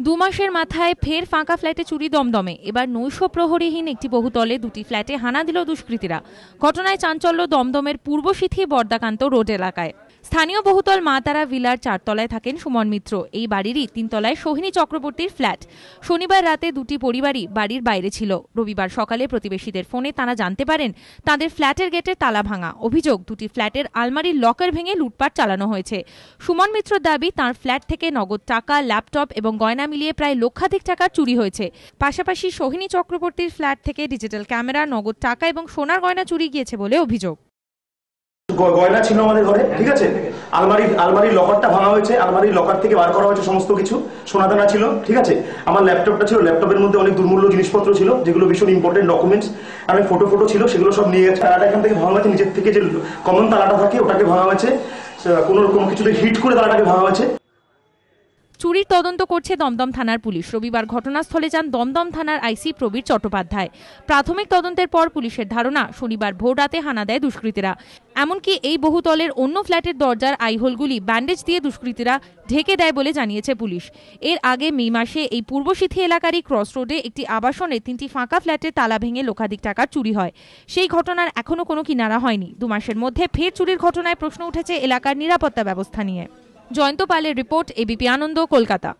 দু মাসের মাথায় ফের ফাঁকা ফ্ল্যাটে চুরি দমদমে। এবার নৈশ প্রহরীহীন একটি বহুতলে দুটি ফ্ল্যাটে হানা দিল দুষ্কৃতীরা। ঘটনায় চাঞ্চল্য দমদমের পূর্ব সিথি বর্দাকান্ত রোড এলাকায়। স্থানীয় বহুতল মা তারা ভিলার 4 তলায় থাকেন সুমন মিত্র। এই বাড়িরই 3 তলায় সোহিনী চক্রবর্তীর ফ্ল্যাট। শনিবার রাতে দুটি পরিবারই বাড়ির বাইরে ছিল। রবিবার সকালে প্রতিবেশীদের ফোনে তারা জানতে পারেন তাদের ফ্ল্যাটের গেটে তালা ভাঙা। অভিযোগ, দুটি ফ্ল্যাটের আলমারির লকার ভেঙে লুটপাট চালানো হয়েছে। সুমন মিত্রর দাবি, তাঁর ফ্ল্যাট থেকে নগদ টাকা, ল্যাপটপ এবং গয়না মিলিয়ে প্রায় লক্ষাধিক টাকার চুরি হয়েছে। পাশাপাশি সোহিনী চক্রবর্তীর ফ্ল্যাট থেকে ডিজিটাল ক্যামেরা, নগদ টাকা এবং সোনার গয়না চুরি গিয়েছে বলে অভিযোগ। গয়না ছিল আমাদের ঘরে, ঠিক আছে। আলমারির লকারটা ভাঙা হয়েছে, আলমারির লকার থেকে বার করা হয়েছে সমস্ত কিছু, সোনাদানা ছিল, ঠিক আছে। আমার ল্যাপটপটা ছিল, ল্যাপটপের মধ্যে অনেক দুর্মূল্য জিনিসপত্র ছিল, যেগুলো ভীষণ ইম্পর্টেন্ট ডকুমেন্টস, অনেক ফটো ছিল, সেগুলো সব নিয়ে গেছে। তালাটা এখান থেকে ভাঙা হয়েছে, নিচের থেকে যে কমন তালাটা থাকে ওটাকে ভাঙা হয়েছে, কোনো কিছুতে হিট করে তালাটাকে ভাঙা হয়েছে। চুরির তদন্ত করছে দমদম থানার পুলিশ। রবিবার ঘটনাস্থলে যান দমদম থানার আইসি প্রবীর চট্টোপাধ্যায়। প্রাথমিক তদন্তের পর পুলিশের ধারণা, শনিবার ভোররাতে হানা দেয় দুষ্কৃতীরা। এমনকি এই বহুতলের অন্য ফ্ল্যাটের দরজার আইহোলগুলি ব্যান্ডেজ দিয়ে দুষ্কৃতীরা ঢেকে দেয় বলে জানিয়েছে পুলিশ। এর আগে মে মাসে এই পূর্ব সিথি এলাকারই ক্রস রোডে একটি আবাসনে 3টি ফাঁকা ফ্ল্যাটের তালা ভেঙে লক্ষাধিক টাকার চুরি হয়। সেই ঘটনার এখনো কোনো কিনারা হয়নি। 2 মাসের মধ্যে ফের চুরির ঘটনায় প্রশ্ন উঠেছে এলাকার নিরাপত্তা ব্যবস্থা নিয়ে। জয়ন্ত পালের রিপোর্ট, এবিপি আনন্দ, কলকাতা।